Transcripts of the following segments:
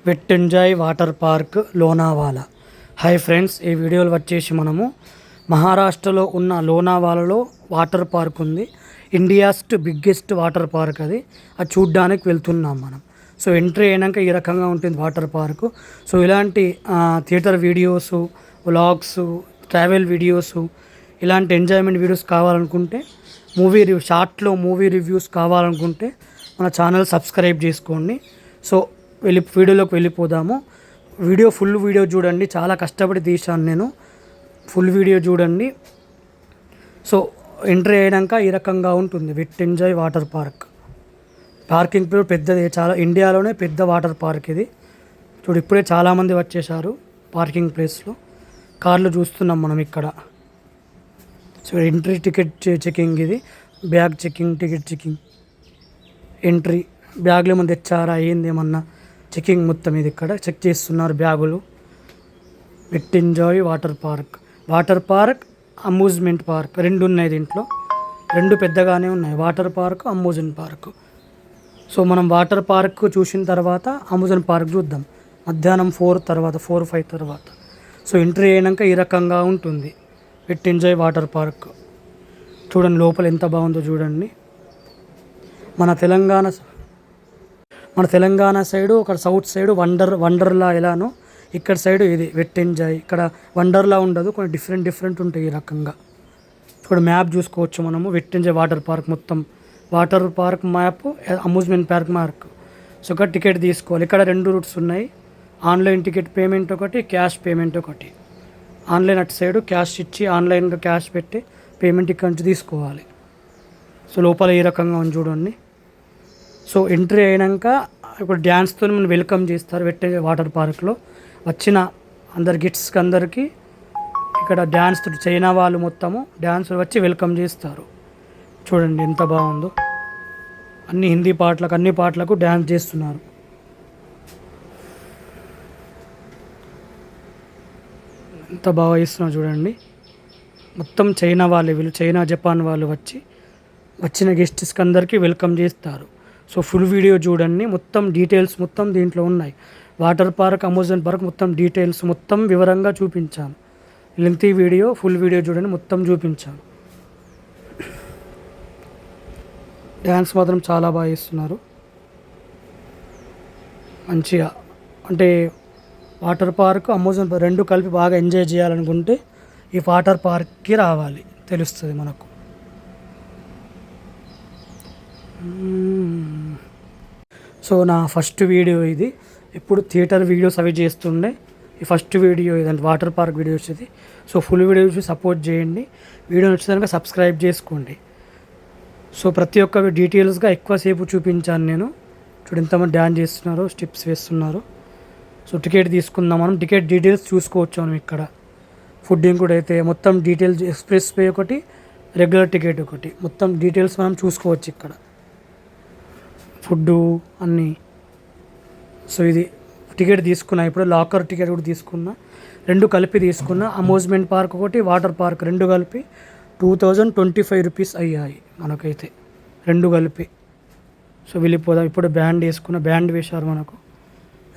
Wet enjoy water park Lonavala. Hi friends, ఈ వీడియోలో వచ్చేసి మనము మహారాష్ట్రలో ఉన్న లోనావాలాలో వాటర్ పార్క్ ఉంది. ఇండియాస్ బిగ్గెస్ట్ వాటర్ పార్క్ అది చూడ్డానికి వెళ్తున్నాం మనం. సో ఎంట్రీ అయినాక ఈ రకంగా ఉంటుంది వాటర్ పార్క్. సో ఇలాంటి theatre videos, vlogs, travel videos, ఇలాంటి ఎంజాయ్మెంట్ వీడియోస్ కావాలనుకుంటే, షార్ట్లో మూవీ రివ్యూస్ కావాలనుకుంటే మన ఛానల్ సబ్స్క్రైబ్ చేసుకోండి. సో వీడియోలోకి వెళ్ళిపోదాము. ఫుల్ వీడియో చూడండి, చాలా కష్టపడి తీశాను నేను. ఫుల్ వీడియో చూడండి. సో ఎంట్రీ అయినాక ఈ రకంగా ఉంటుంది wet enjoy water park. Parking place పెద్దది, చాలా ఇండియాలోనే పెద్ద వాటర్ పార్క్ ఇది. చూడు, ఇప్పుడే చాలామంది వచ్చేసారు పార్కింగ్ ప్లేస్లో. కార్లు చూస్తున్నాం మనం ఇక్కడ. సో ఎంట్రీ టికెట్ చెకింగ్, ఇది bag checking, ticket checking, entry, బ్యాగ్లు ఏమన్నా తెచ్చారా ఏంది ఏమన్నా చెకింగ్ మొత్తం ఇది ఇక్కడ చెక్ చేస్తున్నారు బ్యాగులు. Wet enjoy water park, amusement park రెండు ఉన్నాయి దీంట్లో. రెండు పెద్దగానే ఉన్నాయి, water park, amusement park. So మనం వాటర్ పార్క్ చూసిన తర్వాత అమ్యూజ్మెంట్ పార్క్ చూద్దాం మధ్యాహ్నం 4-5 తర్వాత. సో ఎంట్రీ అయినాక ఈ రకంగా ఉంటుంది వెట్ ఎంజాయ్ వాటర్ పార్క్. చూడండి లోపల ఎంత బాగుందో చూడండి. మన తెలంగాణ సైడు, ఒక సౌత్ సైడు వండర్లా ఎలానో, ఇక్కడ సైడు ఇది వెట్ ఎంజాయ్. ఇక్కడ వండర్లా ఉండదు, కొన్ని డిఫరెంట్ ఉంటాయి ఈ రకంగా. ఇక్కడ మ్యాప్ చూసుకోవచ్చు మనము. వెట్ ఎంజాయ్ వాటర్ పార్క్ మొత్తం, water park map, amusement park map. So ఇక్కడ టికెట్ తీసుకోవాలి. ఇక్కడ 2 రూట్స్ ఉన్నాయి, ఆన్లైన్ టికెట్ పేమెంట్ ఒకటి, క్యాష్ పేమెంట్ ఒకటి. ఆన్లైన్ అటు సైడు క్యాష్ ఇచ్చి ఆన్లైన్గా క్యాష్ పెట్టి పేమెంట్ ఇక్కడ నుంచి తీసుకోవాలి. సో లోపల ఈ రకంగా ఉంది చూడండి. సో ఎంట్రీ అయినాక ఇప్పుడు డ్యాన్స్తో మనం వెల్కమ్ చేస్తారు వెట్ వాటర్ పార్క్లో. వచ్చిన గెస్ట్స్కి అందరికీ ఇక్కడ డ్యాన్స్, చైనా వాళ్ళు మొత్తము డ్యాన్స్ వచ్చి వెల్కమ్ చేస్తారు. చూడండి ఎంత బాగుందో. అన్ని పాటలకు డ్యాన్స్ చేస్తున్నారు. ఎంత బాగా చేస్తున్నారు చూడండి. మొత్తం చైనా వాళ్ళు, వీళ్ళు చైనా జపాన్ వాళ్ళు వచ్చిన గెస్ట్స్కి అందరికీ వెల్కమ్ చేస్తారు. సో ఫుల్ వీడియో చూడండి, మొత్తం డీటెయిల్స్ మొత్తం దీంట్లో ఉన్నాయి. వాటర్ పార్క్, అమ్యూజ్మెంట్ పార్క్ మొత్తం డీటెయిల్స్ మొత్తం వివరంగా చూపించాను. లెంగ్తీ వీడియో, ఫుల్ వీడియో చూడండి, మొత్తం చూపించాను. డ్యాన్స్ మాత్రం చాలా బాగా చేస్తున్నారు మంచిగా. అంటే వాటర్ పార్క్, అమ్యూజ్మెంట్ పార్క్ రెండు కలిపి బాగా ఎంజాయ్ చేయాలనుకుంటే ఈ వాటర్ పార్క్కి రావాలి, తెలుస్తుంది మనకు. సో నా ఫస్ట్ వీడియో ఇది. ఇప్పుడు థియేటర్ వీడియోస్ అవి చేస్తుండే, ఈ ఫస్ట్ వీడియో ఇదంటే వాటర్ పార్క్ వీడియోస్ ఇది. సో ఫుల్ వీడియో చూసి సపోర్ట్ చేయండి. వీడియో నచ్చినాక సబ్స్క్రైబ్ చేసుకోండి. సో ప్రతి ఒక్క డీటెయిల్స్గా ఎక్కువసేపు చూపించాను నేను. చూడు ఎంతమంది డ్యాన్స్ చేస్తున్నారు, స్టెప్స్ వేస్తున్నారు. సో టికెట్ తీసుకుందాం మనం. టికెట్ డీటెయిల్స్ చూసుకోవచ్చు మనం ఇక్కడ. ఫుడ్డింగ్ కూడా అయితే మొత్తం డీటెయిల్స్, ఎక్స్ప్రెస్ పే ఒకటి, రెగ్యులర్ టికెట్ ఒకటి, మొత్తం డీటెయిల్స్ మనం చూసుకోవచ్చు ఇక్కడ. ఫుడ్డు అన్నీ. సో ఇది టికెట్ తీసుకున్నా, ఇప్పుడు లాకర్ టికెట్ కూడా తీసుకున్నా, రెండు కలిపి తీసుకున్నా. అమ్యూజ్మెంట్ పార్క్ ఒకటి, వాటర్ పార్క్ రెండు కలిపి 2025 రూపీస్ అయ్యాయి మనకైతే, రెండు కలిపి. సో వెళ్ళిపోదాం. ఇప్పుడు బ్యాండ్ వేశారు మనకు.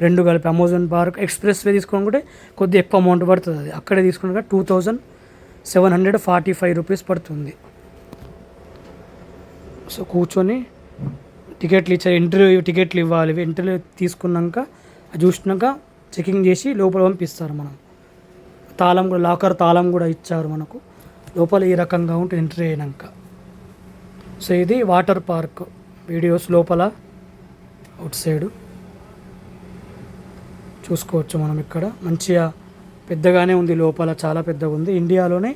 రెండు కలిపి అమ్యూజ్మెంట్ పార్క్, ఎక్స్ప్రెస్ వే తీసుకుంటే కొద్దిగా ఎక్కువ అమౌంట్ పడుతుంది. అది అక్కడే తీసుకున్నాక 2745 రూపీస్ పడుతుంది. సో కూర్చొని టికెట్లు ఇచ్చారు, ఇంటర్వ్యూ టికెట్లు ఇవ్వాలి. ఇంటర్వ్యూ తీసుకున్నాక చూసినాక చెకింగ్ చేసి లోపల పంపిస్తారు. మనం తాళం కూడా, లాకర్ తాళం కూడా ఇచ్చారు మనకు. లోపల ఈ రకంగా ఉంటుంది ఎంట్రీ అయినాక. సో ఇది వాటర్ పార్క్ వీడియోస్. లోపల అవుట్ సైడు చూసుకోవచ్చు మనం. ఇక్కడ మంచిగా పెద్దగానే ఉంది, లోపల చాలా పెద్దగా ఉంది. ఇండియాలోనే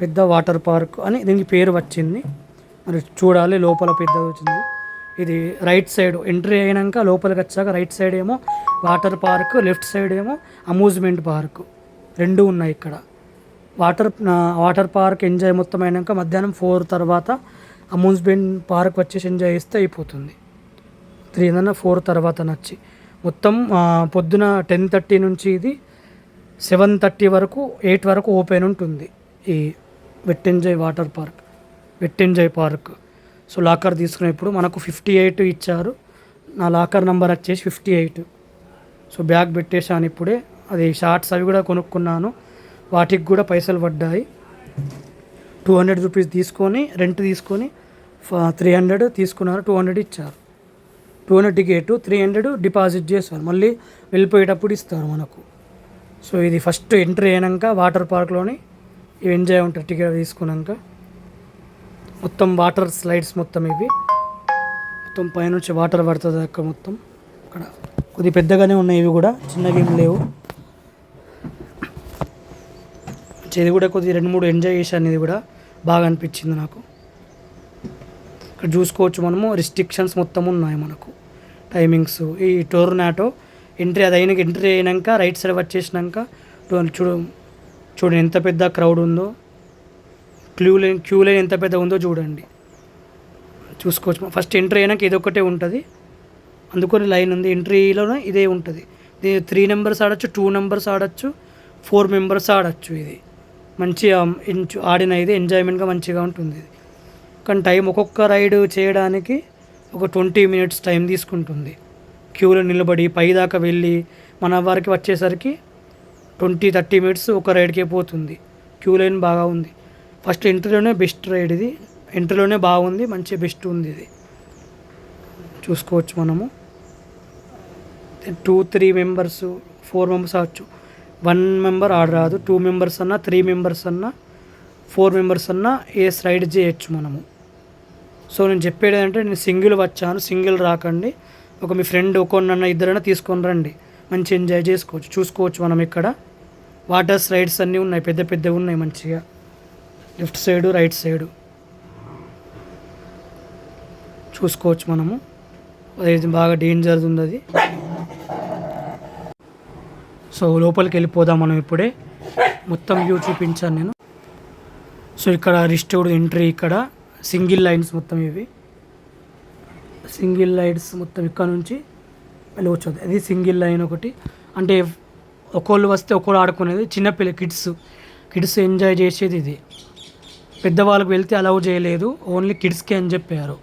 పెద్ద వాటర్ పార్క్ అని దీనికి పేరు వచ్చింది. మరి చూడాలి లోపల పెద్దగా వచ్చింది. ఇది రైట్ సైడ్ ఎంట్రీ అయినాక లోపలికి వచ్చాక రైట్ సైడ్ ఏమో వాటర్ పార్క్, లెఫ్ట్ సైడ్ ఏమో అమ్యూజ్మెంట్ పార్క్, రెండు ఉన్నాయి ఇక్కడ. వాటర్ పార్క్ ఎంజాయ్ మొత్తం అయినాక మధ్యాహ్నం 4 తర్వాత అమ్యూజ్మెంట్ పార్క్ వచ్చేసి ఎంజాయ్ చేస్తే అయిపోతుంది. 4 తర్వాత నచ్చి మొత్తం పొద్దున 10:30 నుంచి ఇది 7:30 వరకు, 8 వరకు ఓపెన్ ఉంటుంది ఈ wet enjoy park. So locker తీసుకున్నప్పుడు మనకు 58 ఇచ్చారు. నా లాకర్ నెంబర్ వచ్చేసి 58. సో బ్యాగ్ పెట్టేశాను ఇప్పుడే. అది షార్ట్స్ అవి కూడా కొనుక్కున్నాను, వాటికి కూడా పైసలు పడ్డాయి. 200 రూపీస్ తీసుకొని రెంట్ తీసుకొని 300 తీసుకున్నారు, 200 ఇచ్చారు. 200 టికెట్, 300 డిపాజిట్ చేశారు, మళ్ళీ వెళ్ళిపోయేటప్పుడు ఇస్తారు మనకు. సో ఇది ఫస్ట్ ఎంట్రీ అయినాక వాటర్ పార్క్లోని ఇవి ఎంజాయ్ ఉంటుంది. టికెట్ తీసుకున్నాక మొత్తం వాటర్ స్లైడ్స్ మొత్తం ఇవి మొత్తం పైనుంచి వాటర్ పడుతుంది అక్కడ మొత్తం. అక్కడ కొద్దిగా పెద్దగానే ఉన్నాయి, ఇవి కూడా చిన్నగా ఏం లేవు. ఇది కూడా కొద్దిగా 2-3 ఎంజాయ్ చేశాను, ఇది కూడా బాగా అనిపించింది నాకు. ఇక్కడ చూసుకోవచ్చు మనము, రిస్ట్రిక్షన్స్ మొత్తం ఉన్నాయి మనకు, టైమింగ్స్. ఈ టోర్నాటో ఎంట్రీ ఎంట్రీ అయినాక రైట్ సైడ్ వచ్చేసినాక చూడండి ఎంత పెద్ద క్రౌడ్ ఉందో, క్యూ లైన్ ఎంత పెద్దగా ఉందో చూడండి, చూసుకోవచ్చు. ఫస్ట్ ఎంట్రీ అయినాక ఇదొక్కటే ఉంటుంది, అందుకని లైన్ ఉంది. ఎంట్రీలోనే ఇదే ఉంటుంది. ఇది 3 నెంబర్స్ ఆడచ్చు, 2 నెంబర్స్ ఆడచ్చు, 4 మెంబర్స్ ఆడచ్చు. ఇది మంచిగా ఆడిన ఇది ఎంజాయ్మెంట్గా మంచిగా ఉంటుంది ఇది. కానీ టైం ఒక్కొక్క రైడ్ చేయడానికి ఒక 20 మినిట్స్ టైం తీసుకుంటుంది. క్యూలో నిలబడి పై దాకా వెళ్ళి మన వారికి వచ్చేసరికి 20-30 మినిట్స్ ఒక రైడ్కే పోతుంది. క్యూ లైన్ బాగా ఉంది. ఫస్ట్ ఎంట్రీలోనే బెస్ట్ రైడ్ ఇది, ఎంట్రీలోనే బాగుంది, మంచి బెస్ట్ ఉంది ఇది, చూసుకోవచ్చు మనము. 2-3 మెంబర్స్ 4 మెంబర్స్ ఆడచ్చు. 1 మెంబర్ ఆడరాదు, 2 మెంబర్స్ అన్నా, 3 మెంబర్స్ అన్నా, 4 మెంబర్స్ అన్నా ఏ రైడ్ చేయొచ్చు మనము. సో నేను చెప్పేది ఏంటంటే, నేను సింగిల్ వచ్చాను, సింగిల్ రాకండి. ఒక మీ ఫ్రెండ్ ఒకరినన్నా ఇద్దరైనా తీసుకొని రండి, మంచి ఎంజాయ్ చేసుకోవచ్చు. చూసుకోవచ్చు మనం ఇక్కడ వాటర్ రైడ్స్ అన్నీ ఉన్నాయి, పెద్ద పెద్దవి ఉన్నాయి మంచిగా, లెఫ్ట్ సైడు రైట్ సైడు చూసుకోవచ్చు మనము. అది బాగా డేంజర్ ఉంది అది. సో లోపలికి వెళ్ళిపోదాం మనం ఇప్పుడే, మొత్తం వ్యూ చూపించాను నేను. సో ఇక్కడ రిస్టోర్డ్ ఎంట్రీ, ఇక్కడ సింగిల్ లైన్స్ మొత్తం, ఇవి సింగిల్ లైన్స్ మొత్తం ఇక్కడ నుంచి వెళ్ళవచ్చు. అది సింగిల్ లైన్ ఒకటి, అంటే ఒకళ్ళు వస్తే ఒకళ్ళు ఆడుకునేది. చిన్నపిల్ల కిడ్స్ ఎంజాయ్ చేసేది ఇది. పెద్దవాళ్ళకి వెళ్తే అలౌ చేయలేదు, ఓన్లీ కిడ్స్కే అని చెప్పారు.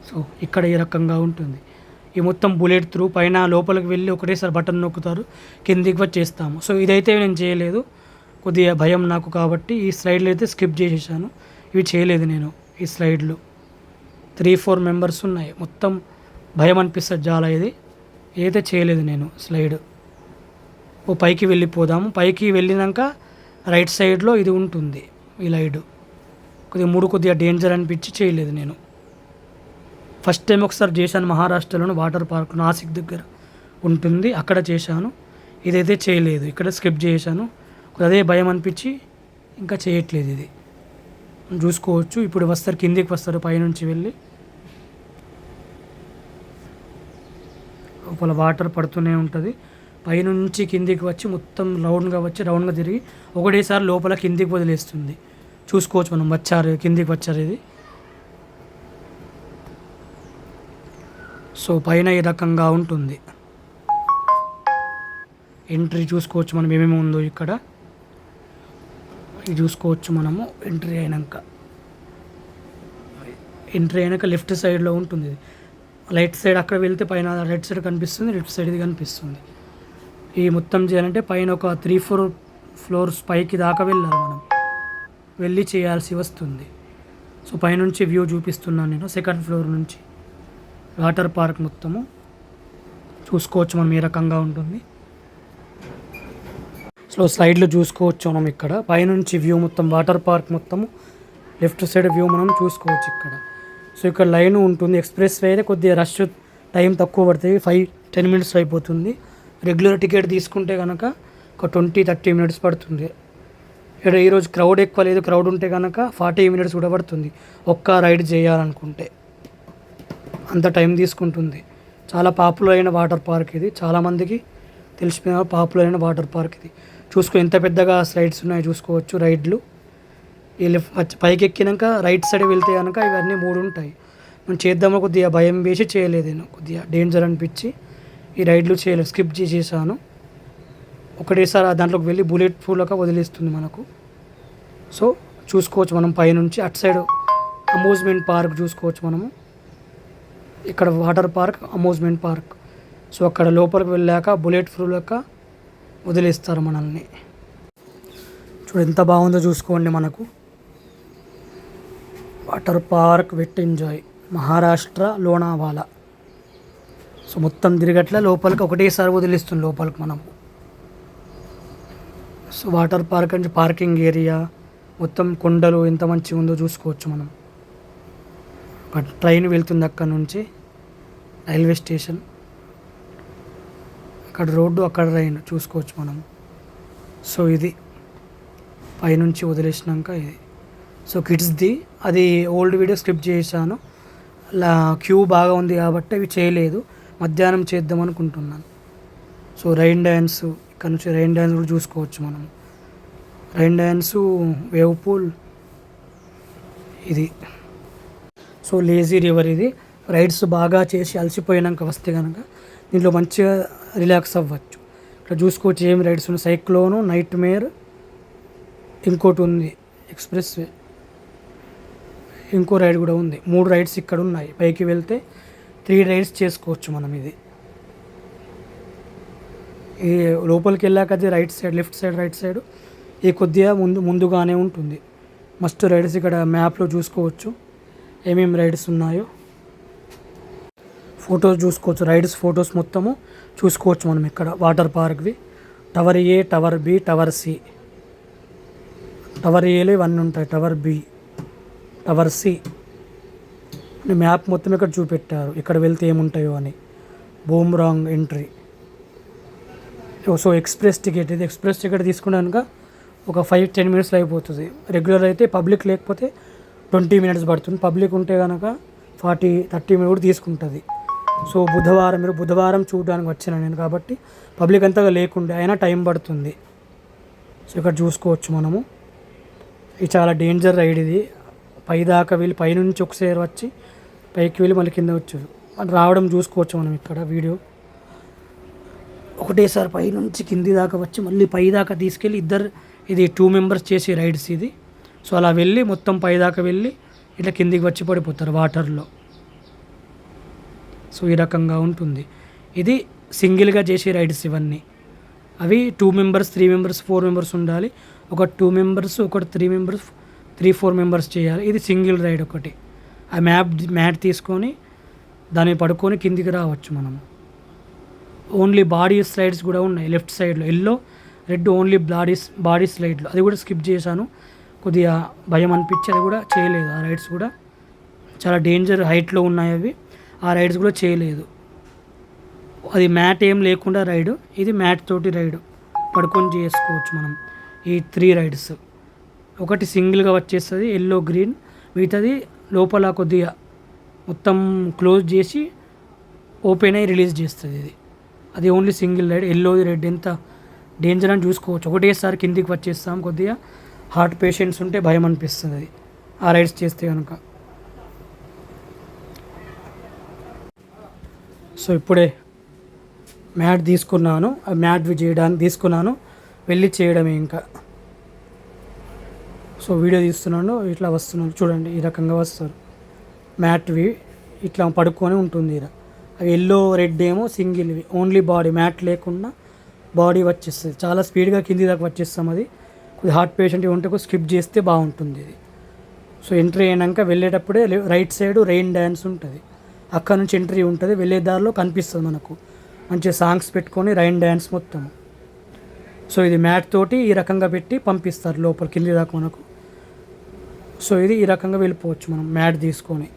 సో ఇక్కడ ఈ రకంగా ఉంటుంది. ఈ మొత్తం బుల్లెట్ త్రూ పైన లోపలికి వెళ్ళి ఒకటేసారి బటన్ నొక్కుతారు, కిందికి వచ్చేస్తాము. సో ఇదైతే నేను చేయలేదు, కొద్దిగా భయం నాకు కాబట్టి ఈ స్లైడ్లు అయితే స్కిప్ చేసేసాను. ఇవి చేయలేదు నేను. ఈ స్లైడ్లు 3-4 మెంబర్స్ ఉన్నాయి, మొత్తం భయం అనిపిస్తుంది చాలా. ఇది ఏదైతే చేయలేదు నేను స్లైడ్. ఓ పైకి వెళ్ళిపోదాము. పైకి వెళ్ళినాక రైట్ సైడ్లో ఇది ఉంటుంది, ఈ లైడ్ కొద్దిగా డేంజర్ అనిపించి చేయలేదు నేను. ఫస్ట్ టైం ఒకసారి చేశాను మహారాష్ట్రలోని వాటర్ పార్క్, నాసిక్ దగ్గర ఉంటుంది, అక్కడ చేశాను. ఇదైతే చేయలేదు, ఇక్కడ స్కిప్ చేశాను. అదే భయం అనిపించి ఇంకా చేయట్లేదు. ఇది చూసుకోవచ్చు. ఇప్పుడు వస్తారు, కిందికి వస్తారు పైనుంచి వెళ్ళి. లోపల వాటర్ పడుతూనే ఉంటుంది, పైనుంచి కిందికి వచ్చి మొత్తం రౌండ్గా తిరిగి ఒకటేసారి లోపల కిందికి వదిలేస్తుంది. చూసుకోవచ్చు మనం, కిందికి వచ్చారు ఇది. సో పైన ఈ రకంగా ఉంటుంది ఎంట్రీ. చూసుకోవచ్చు మనం ఏమేమి ఉందో ఇక్కడ, ఇది చూసుకోవచ్చు మనము. ఎంట్రీ అయినాక లెఫ్ట్ సైడ్లో ఉంటుంది ఇది. రైట్ సైడ్ అక్కడ వెళ్తే పైన రైట్ సైడ్ కనిపిస్తుంది, లెఫ్ట్ సైడ్ ఇది కనిపిస్తుంది. ఈ మొత్తం చేయాలంటే పైన ఒక 3-4 ఫ్లోర్స్ పైకి దాకా వెళ్ళాలి మనం, వెళ్ళి చేయాల్సి వస్తుంది. సో పైనుంచి వ్యూ చూపిస్తున్నాను నేను, 2nd ఫ్లోర్ నుంచి వాటర్ పార్క్ మొత్తము చూసుకోవచ్చు మనం, ఏ రకంగా ఉంటుంది. సో స్లైడ్లో చూసుకోవచ్చు మనం ఇక్కడ పైనుంచి వ్యూ మొత్తం, వాటర్ పార్క్ మొత్తము లెఫ్ట్ సైడ్ వ్యూ మనం చూసుకోవచ్చు ఇక్కడ. సో ఇక్కడ లైన్ ఉంటుంది, ఎక్స్ప్రెస్ వే అయితే కొద్దిగా రష్, టైం తక్కువ పడుతుంది, 5-10 మినిట్స్ అయిపోతుంది. రెగ్యులర్ టికెట్ తీసుకుంటే కనుక ఒక 20-30 మినిట్స్ పడుతుంది. ఇక్కడ ఈరోజు క్రౌడ్ ఎక్కువ లేదు, క్రౌడ్ ఉంటే కనుక 40 మినిట్స్ కూడా పడుతుంది ఒక్క రైడ్ చేయాలనుకుంటే, అంత టైం తీసుకుంటుంది. చాలా పాపులర్ అయిన వాటర్ పార్క్ ఇది, చాలామందికి తెలిసిపోయిన పాపులర్ అయిన వాటర్ పార్క్ ఇది. చూసుకో ఎంత పెద్దగా స్లైడ్స్ ఉన్నాయో చూసుకోవచ్చు, రైడ్లు. ఈ పైకి ఎక్కినాక రైట్ సైడ్ వెళ్తే కనుక ఇవన్నీ 3 ఉంటాయి. మనం చేద్దామో కొద్దిగా భయం వేసి చేయలేదు నేను, కొద్దిగా డేంజర్ అనిపించి ఈ రైడ్లు చేయలేదు, స్కిప్ చేసేసాను. ఒకటేసారి దాంట్లోకి వెళ్ళి బుల్లెట్ ప్రూఫ్గా వదిలేస్తుంది మనకు. సో చూసుకోవచ్చు మనం పైనుంచి. అటు సైడ్ అమ్యూజ్మెంట్ పార్క్ చూసుకోవచ్చు మనము, ఇక్కడ water park, amusement park so అక్కడ లోపలికి వెళ్ళాక బుల్లెట్ ప్రూఫ్ లెక్క వదిలేస్తారు మనల్ని. చూడు ఎంత బాగుందో చూసుకోండి. మనకు water park wet enjoy Maharashtra Lonavala. So మొత్తం తిరగట్ల లోపలికి ఒకటేసారి వదిలేస్తుంది లోపలికి మనము. సో వాటర్ పార్క్ అంటే పార్కింగ్ ఏరియా మొత్తం కొండలు ఎంత మంచిగా ఉందో చూసుకోవచ్చు మనం. ఒక ట్రైన్ వెళ్తుంది అక్కడ నుంచి, రైల్వే స్టేషన్, అక్కడ రోడ్డు అక్కడ ట్రైన్ చూసుకోవచ్చు మనం. సో ఇది పైనుంచి వదిలేసినాక ఇది. సో కిడ్స్ది అది ఓల్డ్ వీడియో స్క్రిప్ట్ చేశాను. క్యూ బాగా ఉంది కాబట్టి అవి చేయలేదు, మధ్యాహ్నం చేద్దాం అనుకుంటున్నాను. సో రైన్ డ్యాన్స్, ఇక్కడ నుంచి రైన్ డ్యాన్స్ కూడా చూసుకోవచ్చు మనం. రైన్ డ్యాన్సు, వేవ్ పూల్ ఇది. సో లేజీ రివర్ ఇది. రైడ్స్ బాగా చేసి అలసిపోయినాక వస్తే కనుక దీంట్లో మంచిగా రిలాక్స్ అవ్వచ్చు. ఇక్కడ చూసుకోవచ్చు ఏం రైడ్స్ ఉన్నాయి. సైక్లోను, నైట్ మేర్, ఇంకోటి ఉంది ఎక్స్ప్రెస్ వే, ఇంకో రైడ్ కూడా ఉంది. 3 రైడ్స్ ఇక్కడ ఉన్నాయి. పైకి వెళ్తే 3 రైడ్స్ చేసుకోవచ్చు మనం. ఇది ఈ లోపలికి వెళ్ళాక అది right side, left side, right side ఈ కొద్దిగా ముందుగానే ఉంటుంది. మస్ట్ రైడ్స్ ఇక్కడ మ్యాప్లో చూసుకోవచ్చు ఏమేమి రైడ్స్ ఉన్నాయో. ఫొటోస్ చూసుకోవచ్చు, రైడ్స్ ఫొటోస్ మొత్తము చూసుకోవచ్చు మనం ఇక్కడ వాటర్ పార్క్వి. Tower A, tower B, tower C. Tower ఏలో ఇవన్నీ ఉంటాయి, tower B, tower C. Map మొత్తం ఇక్కడ చూపెట్టారు ఇక్కడ వెళ్తే ఏముంటాయో అని. Boomerang entry. So express ticket ఇది. ఎక్స్ప్రెస్ టికెట్ తీసుకున్నాక ఒక 5-10 మినిట్స్లో అయిపోతుంది. రెగ్యులర్ అయితే పబ్లిక్ లేకపోతే 20 మినిట్స్ పడుతుంది. పబ్లిక్ ఉంటే కనుక 40-30 మినిట్స్ కూడా తీసుకుంటుంది. సో బుధవారం చూడడానికి వచ్చాను నేను కాబట్టి పబ్లిక్ అంతగా లేకుండే, అయినా టైం పడుతుంది. సో ఇక్కడ చూసుకోవచ్చు మనము. ఇది చాలా డేంజర్ రైడ్ ఇది. పైదాకా వెళ్ళి పైనుంచి ఒకసారి వచ్చి పైకి వెళ్ళి మళ్ళీ కింద వచ్చారు రావడం చూసుకోవచ్చు మనం ఇక్కడ వీడియో. ఒకటేసారి పైనుంచి కింది దాకా వచ్చి మళ్ళీ పై దాకా తీసుకెళ్ళి ఇది 2 మెంబర్స్ చేసే రైడ్స్ ఇది. సో అలా వెళ్ళి మొత్తం పైదాకా వెళ్ళి ఇట్లా కిందికి వచ్చి పడిపోతారు వాటర్లో. సో ఈ రకంగా ఉంటుంది. ఇది సింగిల్గా చేసే రైడ్స్ ఇవన్నీ. అవి 2 మెంబర్స్, 3 మెంబర్స్, 4 మెంబర్స్ ఉండాలి. ఒక 2 మెంబర్స్, ఒకటి 3 మెంబర్స్, 3-4 మెంబర్స్ చేయాలి. ఇది సింగిల్ రైడ్ ఒకటి. ఆ మ్యాట్ తీసుకొని దాన్ని పడుకొని కిందికి రావచ్చు మనము. ఓన్లీ బాడీ స్లైడ్స్ కూడా ఉన్నాయి లెఫ్ట్ సైడ్లో, ఎల్లో రెడ్ ఓన్లీ బాడీ స్లైడ్లో. అది కూడా స్కిప్ చేశాను, కొద్దిగా భయం అనిపించి అది కూడా చేయలేదు. ఆ రైడ్స్ కూడా చాలా డేంజర్ హైట్లో ఉన్నాయి అవి. ఆ రైడ్స్ కూడా చేయలేదు. అది మ్యాట్ ఏం లేకుండా రైడు, ఇది మ్యాట్ తోటి రైడు పడుకొని చేసుకోవచ్చు మనం. ఈ 3 రైడ్స్ ఒకటి సింగిల్గా వచ్చేస్తుంది ఎల్లో గ్రీన్, మిగతాది లోపల కొద్దిగా మొత్తం క్లోజ్ చేసి ఓపెన్ అయ్యి రిలీజ్ చేస్తుంది. అది only single ride. Yellow red ఎంత డేంజర్ అని చూసుకోవచ్చు. ఒకటేసారి కిందికి వచ్చేస్తాం. కొద్దిగా హార్ట్ పేషెంట్స్ ఉంటే భయం అనిపిస్తుంది అది ఆ రైడ్స్ చేస్తే కనుక. సో ఇప్పుడే మ్యాట్ తీసుకున్నాను, ఆ మ్యాట్ చేయడానికి తీసుకున్నాను, వెళ్ళి చేయడమే ఇంకా. సో వీడియో తీస్తున్నాను, ఇట్లా వస్తున్నాను చూడండి. ఈ రకంగా వస్తారు మ్యాట్వి, ఇట్లా పడుకొని ఉంటుంది. అవి ఎల్లో రెడ్ ఏమో సింగిల్వి, ఓన్లీ బాడీ మ్యాట్ లేకుండా బాడీ వచ్చేస్తుంది. చాలా స్పీడ్గా కింది దాకా వచ్చేస్తాం. అది కొద్దిగా హార్ట్ పేషెంట్ ఉంటే స్కిప్ చేస్తే బాగుంటుంది ఇది. సో ఎంట్రీ అయినాక వెళ్ళేటప్పుడే రైట్ సైడ్ రెయిన్ డ్యాన్స్ ఉంటుంది, అక్కడ నుంచి ఎంట్రీ ఉంటుంది. వెళ్ళే దారిలో కనిపిస్తుంది మనకు మంచిగా సాంగ్స్ పెట్టుకొని రైన్ డ్యాన్స్ మొత్తం. సో ఇది మ్యాట్ తోటి ఈ రకంగా పెట్టి పంపిస్తారు లోపల కింది దాకా మనకు. సో ఇది ఈ రకంగా వెళ్ళిపోవచ్చు మనం మ్యాట్ తీసుకొని.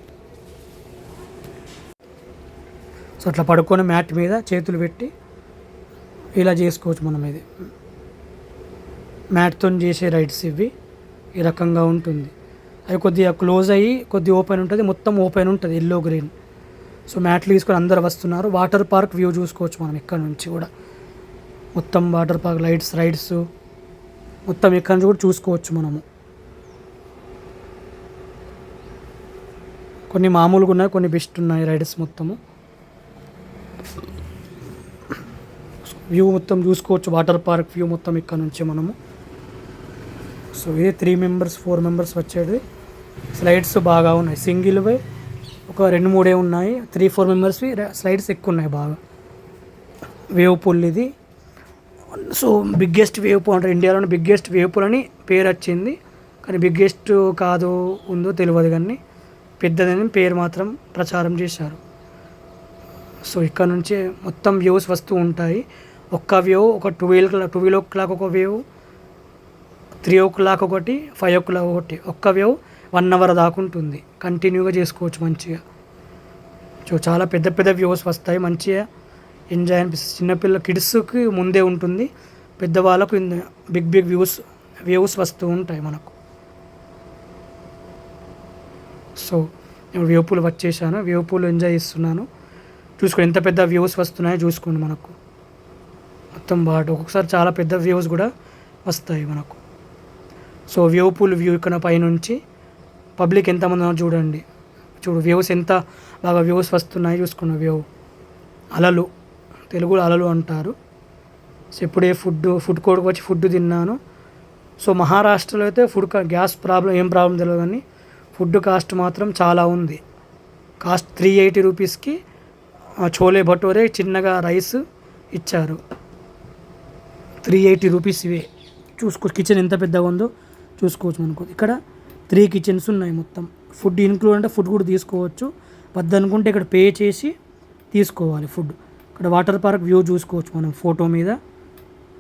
సో అట్లా పడుకొని మ్యాట్ మీద చేతులు పెట్టి ఇలా చేసుకోవచ్చు మనం. ఇది మ్యాట్తో చేసే రైడ్స్ ఇవి. ఈ రకంగా ఉంటుంది. అవి కొద్దిగా క్లోజ్ అయ్యి కొద్దిగా ఓపెన్ ఉంటుంది, మొత్తం ఓపెన్ ఉంటుంది ఎల్లో గ్రీన్. సో మ్యాట్లు తీసుకొని అందరు వస్తున్నారు. వాటర్ పార్క్ వ్యూ చూసుకోవచ్చు మనం ఇక్కడ నుంచి కూడా. మొత్తం వాటర్ పార్క్ లైట్స్, రైడ్స్ మొత్తం ఇక్కడ నుంచి కూడా చూసుకోవచ్చు మనము. కొన్ని మామూలుగా ఉన్నాయి, కొన్ని బెస్ట్ ఉన్నాయి రైడ్స్ మొత్తము. వ్యూ మొత్తం చూసుకోవచ్చు, వాటర్ పార్క్ వ్యూ మొత్తం ఇక్కడ నుంచి మనము. సో ఇది 3 మెంబర్స్ 4 మెంబర్స్ వచ్చేది. స్లైడ్స్ బాగా ఉన్నాయి, సింగిల్వే ఒక 2-3 ఉన్నాయి. 3-4 మెంబర్స్వి స్లైడ్స్ ఎక్కువ ఉన్నాయి బాగా. వేవ్ పూల్ ఇది. సో బిగ్గెస్ట్ వేవ్ పూల్ అంటే ఇండియాలోని బిగ్గెస్ట్ వేవ్ పూల్ అని పేరు వచ్చింది. కానీ బిగ్గెస్ట్ కాదో ఉందో తెలియదు, కానీ పెద్దదని పేరు మాత్రం ప్రచారం చేశారు. సో ఇక్కడ నుంచే మొత్తం వ్యూస్ వస్తూ ఉంటాయి. ఒక్క వ్యూ ఒక 12 o'clock ఒక వ్యూ, 3 o'clock ఒకటి, 5 o'clock ఒకటి. ఒక్క వ్యూ 1 hour దాకా ఉంటుంది. కంటిన్యూగా చేసుకోవచ్చు మంచిగా. సో చాలా పెద్ద పెద్ద వ్యూస్ వస్తాయి, మంచిగా ఎంజాయ్ అనిపిస్తుంది. చిన్నపిల్ల కిడ్స్కి ముందే ఉంటుంది, పెద్దవాళ్ళకు బిగ్ వ్యూస్ వస్తూ ఉంటాయి మనకు. సో నేను వేవ్ పూల్ వచ్చేసాను, వేవ్ పూల్ ఎంజాయ్ చేస్తున్నాను. చూసుకోండి ఎంత పెద్ద వ్యూస్ వస్తున్నాయో చూసుకోండి మనకు. మొత్తం బాగా ఒక్కొక్కసారి చాలా పెద్ద వ్యూస్ కూడా వస్తాయి మనకు. సో వేవ్ పూల్ వ్యూ ఇక్కడ పైనుంచి పబ్లిక్ ఎంతమంది ఉన్నారో చూడండి. వ్యూస్ ఎంత బాగా వ్యూస్ వస్తున్నాయి చూసుకున్న వేవ్. అలలు, తెలుగులో అలలు అంటారు. సో ఇప్పుడే ఫుడ్ కోర్ట్కి వచ్చి ఫుడ్ తిన్నాను. సో మహారాష్ట్రలో అయితే గ్యాస్ ప్రాబ్లం ఏం ప్రాబ్లం తెలియదు, కానీ ఫుడ్ కాస్ట్ మాత్రం చాలా ఉంది. కాస్ట్ 380 రూపీస్కి చోలే భటోరే చిన్నగా రైస్ ఇచ్చారు. 380 రూపీస్ ఇవే. చూసుకోవచ్చు కిచెన్ ఎంత పెద్దగా ఉందో చూసుకోవచ్చు మనకు. ఇక్కడ 3 కిచెన్స్ ఉన్నాయి మొత్తం. ఫుడ్ ఇన్క్లూడ్ అంటే ఫుడ్ కూడా తీసుకోవచ్చు, వద్దనుకుంటే ఇక్కడ పే చేసి తీసుకోవాలి ఫుడ్. ఇక్కడ వాటర్ పార్క్ వ్యూ చూసుకోవచ్చు మనం, ఫోటో మీద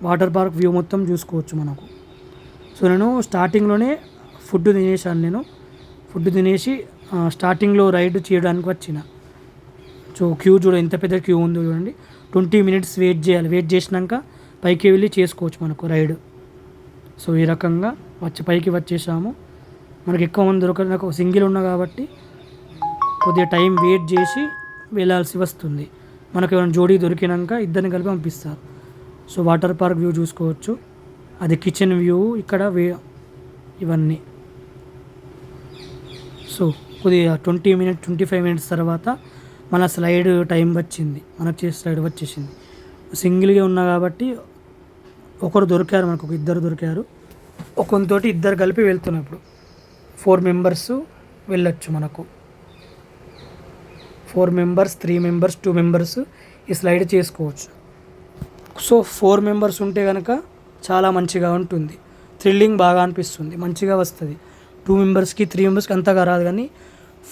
వాటర్ పార్క్ వ్యూ మొత్తం చూసుకోవచ్చు మనకు. సో నేను స్టార్టింగ్లోనే ఫుడ్ తినేసాను. ఫుడ్ తినేసి స్టార్టింగ్లో రైడ్ చేయడానికి వచ్చిన. సో క్యూ చూడ ఎంత పెద్ద క్యూ ఉందో చూడండి. 20 minutes వెయిట్ చేయాలి. వెయిట్ చేసినాక పైకి వెళ్ళి చేసుకోవచ్చు మనకు రైడ్. సో ఈ రకంగా పైకి వచ్చేసాము. మనకి ఎక్కువ మంది దొరకదు, నాకు సింగిల్ ఉన్నా కాబట్టి కొద్దిగా టైం వెయిట్ చేసి వెళ్ళాల్సి వస్తుంది. మనకు ఏమైనా జోడీ దొరికినాక ఇద్దరిని కలిపి పంపిస్తారు. సో వాటర్ పార్క్ వ్యూ చూసుకోవచ్చు, అది కిచెన్ వ్యూ. ఇక్కడ ఇవన్నీ. సో కొద్దిగా 25 minutes తర్వాత మన స్లైడ్ టైం వచ్చింది, మనకు చేసే స్లైడ్ వచ్చేసింది. సింగిల్గా ఉన్నా కాబట్టి ఒకరు దొరికారు మనకు, ఇద్దరు దొరికారు. ఒకరితోటి ఇద్దరు కలిపి వెళ్తున్నాం. ఇప్పుడు 4 members వెళ్ళొచ్చు మనకు. 4 members, 3 members, 2 members ఈ స్లైడ్ చేసుకోవచ్చు. సో 4 members ఉంటే కనుక చాలా మంచిగా ఉంటుంది, థ్రిల్లింగ్ బాగా అనిపిస్తుంది, మంచిగా వస్తుంది. 2 membersకి 3 membersకి అంతగా రాదు, కానీ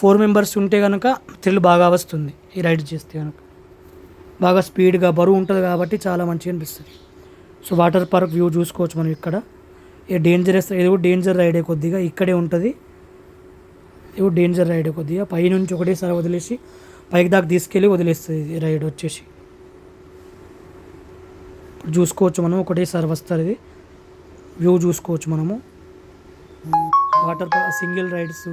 4 members ఉంటే కనుక థ్రిల్ బాగా వస్తుంది. ఈ రైడ్ చేస్తే కనుక బాగా స్పీడ్గా బరువు ఉంటుంది కాబట్టి చాలా మంచిగా అనిపిస్తుంది. సో వాటర్ పార్క్ వ్యూ చూసుకోవచ్చు మనం. ఇక్కడ ఏదో డేంజర్ రైడే కొద్దిగా ఇక్కడే ఉంటుంది. ఏదో డేంజర్ రైడ్ కొద్దిగా పైనుంచి ఒకటేసారి వదిలేసి పైకి దాకా తీసుకెళ్ళి వదిలేస్తుంది ఇది రైడ్ వచ్చేసి. ఇప్పుడు చూసుకోవచ్చు మనం, ఒకటేసారి వస్తుంది ఇది వ్యూ చూసుకోవచ్చు మనము. Water park single rides,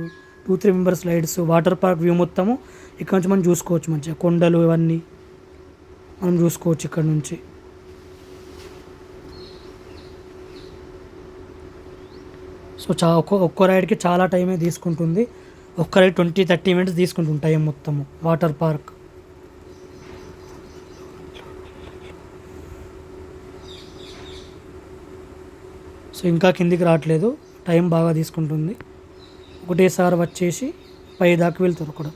2-3 members rides, water park view మొత్తము ఇక్కడ నుంచి మనం చూసుకోవచ్చు. మంచిగా కొండలు ఇవన్నీ మనం చూసుకోవచ్చు ఇక్కడ నుంచి. సో ఒక్కో రైడ్కి చాలా టైమే తీసుకుంటుంది. ఒక్క రైడ్ 20-30 minutes తీసుకుంటుంది టైం మొత్తము వాటర్ పార్క్. సో ఇంకా కిందికి రావట్లేదు, టైం బాగా తీసుకుంటుంది. ఒకటేసారి వచ్చేసి పై దాకా వెళ్తారు కూడా.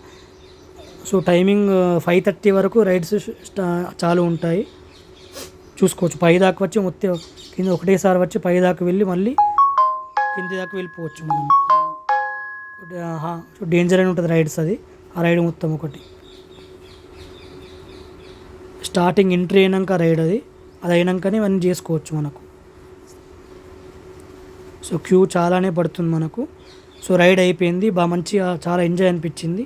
సో టైమింగ్ 5:30 వరకు రైడ్స్ చాలు ఉంటాయి చూసుకోవచ్చు. పై దాకా వచ్చి మొత్తం కింద ఒకటేసారి వచ్చి పై దాకా వెళ్ళి మళ్ళీ కింది దాకా వెళ్ళిపోవచ్చు మనం. సో డేంజర్ అని ఉంటుంది రైడ్స్ అది, ఆ రైడ్ మొత్తం ఒకటి. స్టార్టింగ్ ఎంట్రీ అయినాక రైడ్ అది అయినాకనే ఇవన్నీ చేసుకోవచ్చు మనకు. సో క్యూ చాలానే పడుతుంది మనకు. సో రైడ్ అయిపోయింది, బాగా మంచిగా చాలా ఎంజాయ్ అనిపించింది,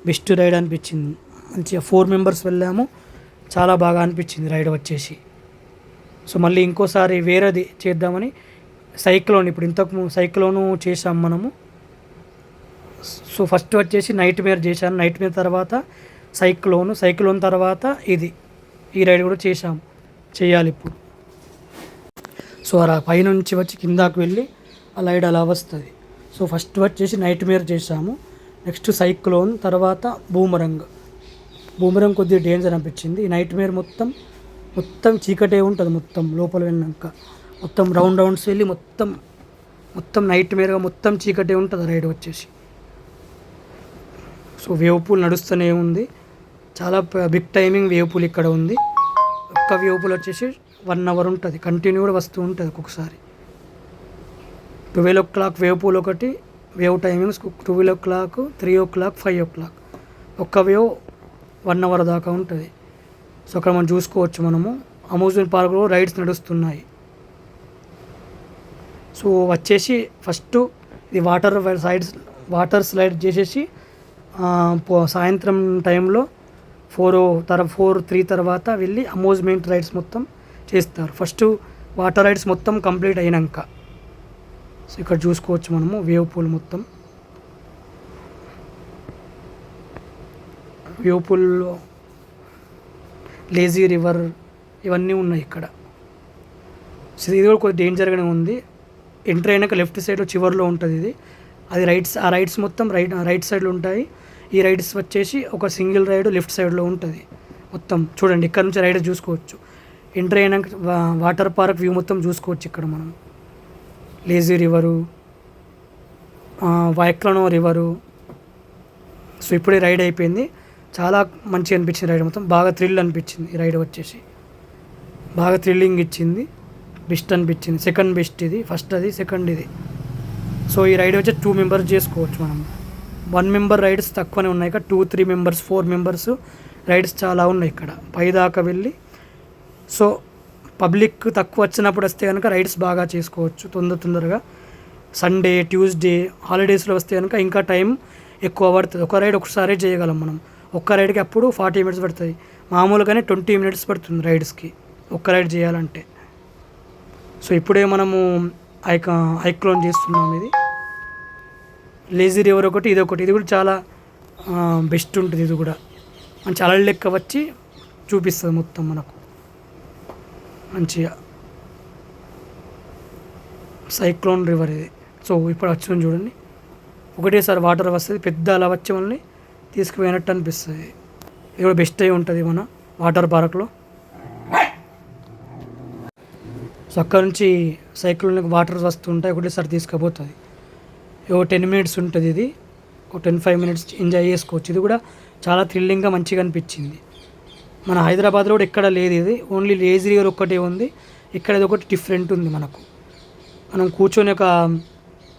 బెస్ట్ రైడ్ అనిపించింది. మంచిగా 4 members వెళ్ళాము, చాలా బాగా అనిపించింది రైడ్ వచ్చేసి. సో మళ్ళీ ఇంకోసారి వేరేది చేద్దామని సైక్లోన్, ఇప్పుడు ఇంతకు సైక్లోను చేసాం మనము. సో ఫస్ట్ వచ్చేసి నైట్ మేర్ చేశాను, నైట్ మేర్ తర్వాత సైక్లోన్ తర్వాత ఈ రైడ్ కూడా చేయాలి ఇప్పుడు. సో అలా పైనుంచి వచ్చి కిందకు వెళ్ళి ఆ రైడ్ అలా వస్తుంది. సో ఫస్ట్ వచ్చేసి నైట్ మేర్ చేసాము, నెక్స్ట్ సైక్లోన్, తర్వాత బూమరంగ్ కొద్దిగా డేంజర్ అనిపించింది. ఈ నైట్ మేర్ మొత్తం చీకటే ఉంటుంది, మొత్తం లోపల వెళ్ళినాక మొత్తం రౌండ్స్ వెళ్ళి మొత్తం నైట్ మేర్గా మొత్తం చీకటే ఉంటుంది రైడ్ వచ్చేసి. సో వేవ్ పూల్ నడుస్తూనే ఉంది, చాలా బిగ్ టైమింగ్ వేవ్ పూల్ ఇక్కడ ఉంది. ఒక్క ఒక్క వేవ్ పూల్ వచ్చేసి 1 అవర్ ఉంటుంది, కంటిన్యూ కూడా వస్తూ ఉంటుంది. ఒక్కొక్కసారి 12 o'clock వేవ్ పూల్ ఒకటి, wave timings 12 o'clock, 3 o'clock, 5 o'clock. ఒక్క వేవ్ 1 అవర్ దాకా ఉంటుంది. సో అక్కడ మనం చూసుకోవచ్చు. మనము అమ్యూజ్మెంట్ పార్క్లో రైడ్స్ నడుస్తున్నాయి. సో వచ్చేసి ఫస్ట్ ఇది వాటర్ స్లైడ్ చేసేసి సాయంత్రం టైంలో 4-3 తర్వాత వెళ్ళి అమ్యూజ్మెంట్ రైడ్స్ మొత్తం చేస్తారు. ఫస్ట్ వాటర్ రైడ్స్ మొత్తం కంప్లీట్ అయినాక. సో ఇక్కడ చూసుకోవచ్చు మనము వేవ్ పూల్ మొత్తం. వేవ్ పూల్లో లేజీ రివర్ ఇవన్నీ ఉన్నాయి ఇక్కడ. సో ఇది కూడా కొద్దిగా డేంజర్గానే ఉంది. ఎంట్రీ అయినాక లెఫ్ట్ సైడ్ చివర్లో ఉంటుంది ఇది. అది ఆ రైడ్స్ మొత్తం రైట్ సైడ్లో ఉంటాయి. ఈ రైడ్స్ వచ్చేసి ఒక సింగిల్ రైడ్ లెఫ్ట్ సైడ్లో ఉంటుంది మొత్తం. చూడండి ఇక్కడ నుంచి రైడ్ చూసుకోవచ్చు. ఎంట్రీ అయినాక వాటర్ పార్క్ వ్యూ మొత్తం చూసుకోవచ్చు ఇక్కడ మనం. లేజీ రివరు, వైక్లనో రివరు. సో ఇప్పుడే రైడ్ అయిపోయింది. చాలా మంచిగా అనిపించింది రైడ్ మొత్తం. బాగా థ్రిల్ అనిపించింది ఈ రైడ్ వచ్చేసి. బాగా థ్రిల్లింగ్ ఇచ్చింది, బెస్ట్ అనిపించింది. సెకండ్ బెస్ట్ ఇది, ఫస్ట్ అది, సెకండ్ ఇది. సో ఈ రైడ్ వచ్చి 2 members చేసుకోవచ్చు మనం. 1 member రైడ్స్ తక్కువనే ఉన్నాయి ఇక్కడ. 2-3 members, 4 members రైడ్స్ చాలా ఉన్నాయి ఇక్కడ పై దాకా వెళ్ళి. సో పబ్లిక్ తక్కువ వచ్చినప్పుడు వస్తే కనుక రైడ్స్ బాగా చేసుకోవచ్చు తొందరగా. సండే, ట్యూస్డే, హాలిడేస్లో వస్తే కనుక ఇంకా టైం ఎక్కువ పడుతుంది. ఒక రైడ్ ఒకసారి చేయగలం మనం. ఒక్క రైడ్కి అప్పుడు 40 minutes పడుతుంది. మామూలుగానే 20 minutes పడుతుంది రైడ్స్కి ఒక్క రైడ్ చేయాలంటే. సో ఇప్పుడే మనము ఐక్లోన్ చేస్తున్నాం. ఇది లేజీ రివర్ ఒకటి, ఇది ఒకటి. ఇది కూడా చాలా బెస్ట్ ఉంటుంది. ఇది కూడా మంచి అలలు లెక్క వచ్చి చూపిస్తుంది మొత్తం మనకు మంచిగా. సైక్లోన్ రివర్ ఇది. సో ఇప్పుడు వచ్చింది చూడండి, ఒకటేసారి వాటర్ వస్తుంది, పెద్ద అలా వచ్చి మనల్ని తీసుకుపోయినట్టు అనిపిస్తుంది. ఇది కూడా బెస్ట్ అయి ఉంటుంది మన వాటర్ పార్క్లో. సో అక్కడ నుంచి సైక్లోన్కి వాటర్ వస్తుంటాయి, ఒకటేసారి తీసుకుపోతుంది. 10 minutes ఉంటుంది ఇది. ఒక 10-5 minutes ఎంజాయ్ చేసుకోవచ్చు. ఇది కూడా చాలా థ్రిల్లింగ్గా మంచిగా అనిపించింది. మన హైదరాబాద్లో కూడా ఎక్కడ లేదు ఇది. ఓన్లీ లేజీ రివర్ ఒక్కటే ఉంది. ఇక్కడ ఇది ఒకటి డిఫరెంట్ ఉంది మనకు. మనం కూర్చొని ఒక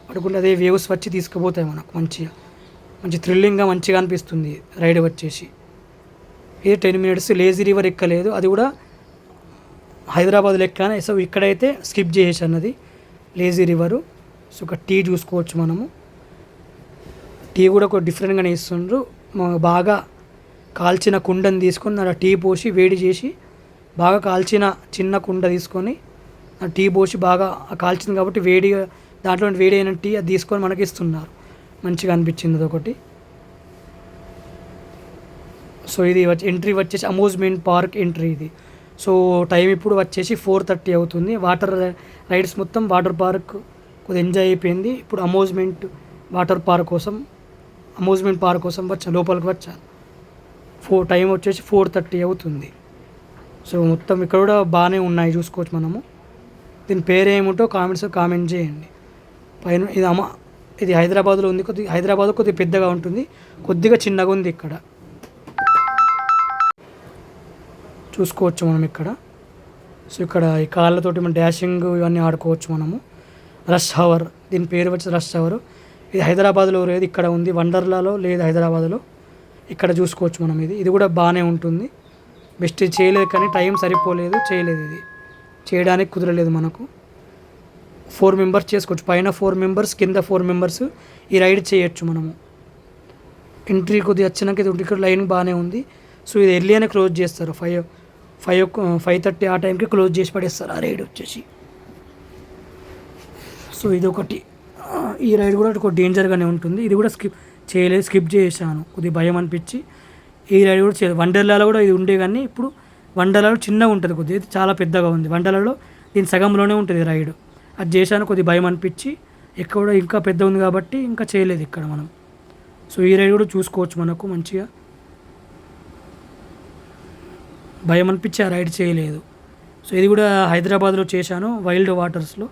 పడుకుంటే అదే వేవ్స్ వచ్చి తీసుకుపోతాయి మనకు. మంచి థ్రిల్లింగ్గా మంచిగా అనిపిస్తుంది రైడ్ వచ్చేసి. ఇది 10 minutes. లేజీ రివర్ ఎక్కలేదు, అది కూడా హైదరాబాద్లో ఎక్కాను. సో ఇక్కడైతే స్కిప్ చేసేసి అన్నది లేజీ రివరు. సో ఒక టీ చూసుకోవచ్చు మనము. టీ కూడా ఒక డిఫరెంట్గానే ఇస్తుండ్రు. బాగా కాల్చిన కుండని తీసుకొని అలా టీ పోసి వేడి చేసి, బాగా కాల్చిన చిన్న కుండ తీసుకొని టీ పోసి బాగా కాల్చింది కాబట్టి వేడిగా దాంట్లో వేడి అయిన టీ అది తీసుకొని మనకి ఇస్తున్నారు. మంచిగా అనిపించింది అదొకటి. సో ఇది ఎంట్రీ వచ్చేసి అమ్యూజ్మెంట్ పార్క్ ఎంట్రీ ఇది. సో టైం ఇప్పుడు వచ్చేసి 4:30 అవుతుంది. వాటర్ రైడ్స్ మొత్తం వాటర్ పార్క్ కొద్దిగా ఎంజాయ్ అయిపోయింది. ఇప్పుడు అమ్యూజ్మెంట్ పార్క్ కోసం లోపలికి వచ్చాను. టైం వచ్చేసి 4:30 అవుతుంది. సో మొత్తం ఇక్కడ కూడా బాగానే ఉన్నాయి చూసుకోవచ్చు మనము. దీని పేరు ఏమిటో కామెంట్ చేయండి పైన. ఇది హైదరాబాద్లో ఉంది. హైదరాబాద్లో కొద్దిగా పెద్దగా ఉంటుంది, కొద్దిగా చిన్నగా ఉంది ఇక్కడ చూసుకోవచ్చు మనం ఇక్కడ. సో ఇక్కడ ఈ కాళ్ళతోటి మనం డాషింగ్ ఇవన్నీ ఆడుకోవచ్చు మనము. రష్ అవర్, దీని పేరు వచ్చి రష్ అవర్. ఇది హైదరాబాద్లో లేదు, ఇక్కడ ఉంది. వండర్లాలో లేదు హైదరాబాద్లో. ఇక్కడ చూసుకోవచ్చు మనం. ఇది కూడా బాగానే ఉంటుంది. బెస్ట్ చేయలేదు కానీ టైం సరిపోలేదు, చేయలేదు. ఇది చేయడానికి కుదరలేదు మనకు. 4 members చేసుకోవచ్చు. పైన 4 members, కింద 4 members ఈ రైడ్ చేయొచ్చు మనము. ఎంట్రీ కొద్దిగా వచ్చినాక ఇది ఇక్కడ లైన్ బాగానే ఉంది. సో ఇది ఎర్లీ అనే క్లోజ్ చేస్తారు. 5:30 ఆ టైంకి క్లోజ్ చేసి పడేస్తారు ఆ రైడ్ వచ్చేసి. సో ఇది ఒకటి. ఈ రైడ్ కూడా ఒక డేంజర్గానే ఉంటుంది. ఇది కూడా స్కిప్ చేశాను, కొద్దిగా భయం అనిపించి. ఈ రైడ్ కూడా చేయలేదు. వండర్లాలో కూడా ఇది ఉండే కానీ ఇప్పుడు వండర్లాలో చిన్నగా ఉంటుంది కొద్దిగా, ఇది చాలా పెద్దగా ఉంది. వండర్లాలో దీని సగంలోనే ఉంటుంది రైడ్. అది చేశాను, కొద్దిగా భయం అనిపించి. ఇక్కడ ఇంకా పెద్ద ఉంది కాబట్టి ఇంకా చేయలేదు ఇక్కడ మనం. సో ఈ రైడ్ కూడా చూసుకోవచ్చు మనకు మంచిగా. భయం అనిపించి ఆ రైడ్ చేయలేదు. సో ఇది కూడా హైదరాబాద్లో చేశాను, వైల్డ్ వాటర్స్లో.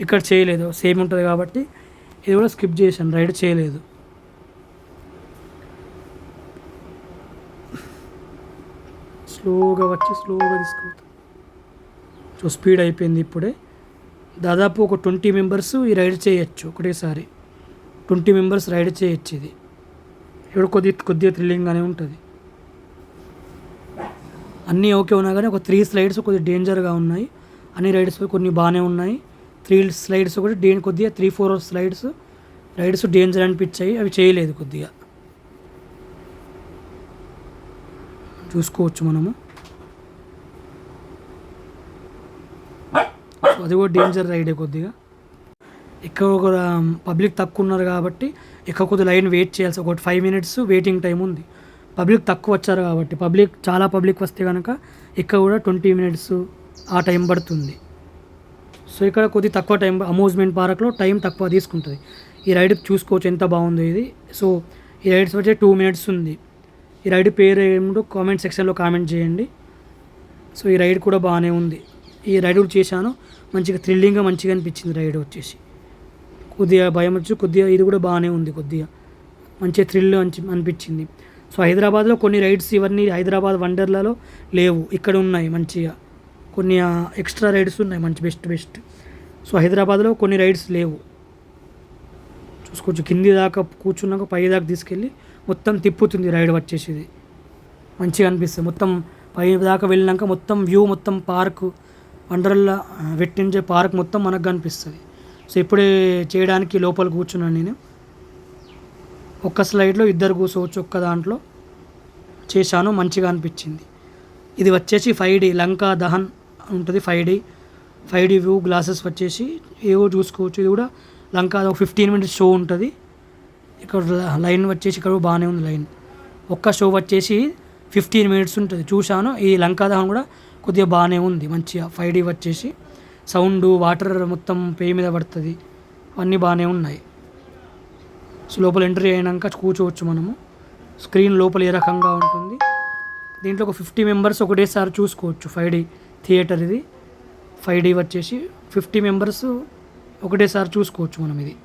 ఇక్కడ చేయలేదు, సేమ్ ఉంటుంది కాబట్టి ఇది కూడా స్కిప్ చేశాను, రైడ్ చేయలేదు. స్లోగా వచ్చి స్లోగా తీసుకుపోతాను. సో స్పీడ్ అయిపోయింది ఇప్పుడే. దాదాపు ఒక 20 మెంబర్స్ ఈ రైడ్ చేయొచ్చు ఒకటేసారి. 20 మెంబర్స్ రైడ్ చేయొచ్చు ఇది. ఇప్పుడు కొద్దిగా థ్రిల్లింగ్గానే ఉంటుంది. అన్నీ ఓకే ఉన్నా కానీ ఒక 3 స్లైడ్స్ కొద్దిగా డేంజర్గా ఉన్నాయి. అన్ని రైడ్స్ కొన్ని బాగానే ఉన్నాయి. 3 స్లైడ్స్ కూడా కొద్దిగా 3-4 రైడ్స్ డేంజర్ అనిపించాయి. అవి చేయలేదు కొద్దిగా. చూసుకోవచ్చు మనము. అది కూడా డేంజర్ రైడే కొద్దిగా. ఇక్కడ ఒక పబ్లిక్ తక్కువ ఉన్నారు కాబట్టి ఇక్కడ కొద్దిగా లైన్ వెయిట్ చేయాల్సి, ఒక 5 మినిట్స్ వెయిటింగ్ టైం ఉంది. పబ్లిక్ తక్కువ వచ్చారు కాబట్టి, చాలా పబ్లిక్ వస్తే కనుక ఇక్కడ కూడా 20 మినిట్స్ ఆ టైం పడుతుంది. సో ఇక్కడ కొద్ది తక్కువ టైం, అమ్యూజ్మెంట్ పార్క్లో టైం తక్కువ తీసుకుంటుంది. ఈ రైడ్ చూసుకోవచ్చు ఎంత బాగుందో ఇది. సో ఈ రైడ్స్ వచ్చే 2 మినిట్స్ ఉంది. ఈ రైడ్ పేరు ఏమిటో కామెంట్ సెక్షన్లో కామెంట్ చేయండి. సో ఈ రైడ్ కూడా బాగానే ఉంది. ఈ రైడ్ కూడా చేశాను, మంచిగా థ్రిల్లింగ్గా మంచిగా అనిపించింది రైడ్ వచ్చేసి. కొద్దిగా భయం వచ్చి కొద్దిగా ఇది కూడా బాగానే ఉంది, కొద్దిగా మంచిగా థ్రిల్ అనిపించింది. సో హైదరాబాద్లో కొన్ని రైడ్స్ ఇవన్నీ హైదరాబాద్ వండర్లాలో లేవు, ఇక్కడ ఉన్నాయి మంచిగా. కొన్ని ఎక్స్ట్రా రైడ్స్ ఉన్నాయి మంచి బెస్ట్. సో హైదరాబాద్లో కొన్ని రైడ్స్ లేవు. చూసుకోవచ్చు, కింది దాకా కూర్చున్నాక పై దాకా తీసుకెళ్ళి మొత్తం తిప్పుతుంది రైడ్ వచ్చేసి. ఇది మంచిగా అనిపిస్తుంది. మొత్తం పై దాకా వెళ్ళినాక మొత్తం వ్యూ, మొత్తం పార్క్, వండర్లా వెట్టించే పార్క్ మొత్తం మనకు కనిపిస్తుంది. సో ఇప్పుడే చేయడానికి లోపల కూర్చున్నాను నేను. ఒక్క స్లైడ్లో 2 కూర్చోవచ్చు, ఒక్క దాంట్లో చేశాను, మంచిగా అనిపించింది. ఇది వచ్చేసి 5D లంకా దహన్ ఉంటుంది. 5D వ్యూ గ్లాసెస్ వచ్చేసి ఏవో చూసుకోవచ్చు. ఇది కూడా లంకా 15 మినిట్స్ షో ఉంటుంది. ఇక్కడ లైన్ వచ్చేసి ఇక్కడ బాగానే ఉంది లైన్. ఒక్క షో వచ్చేసి 15 మినిట్స్ ఉంటుంది, చూశాను. ఈ లంకా దహన్ కూడా కొద్దిగా బాగానే ఉంది మంచిగా. 5D వచ్చేసి సౌండ్, వాటర్ మొత్తం పేయి మీద పడుతుంది, అన్నీ బాగానే ఉన్నాయి. సో లోపల ఎంట్రీ అయినాక కూర్చోవచ్చు మనము. స్క్రీన్ లోపల ఏ రకంగా ఉంటుంది. దీంట్లో ఒక 50 మెంబర్స్ ఒకటేసారి చూసుకోవచ్చు. 5D థియేటర్ ఇది. 5D వచ్చేసి 50 మెంబర్స్ ఒకటేసారి చూసుకోవచ్చు మనం ఇది.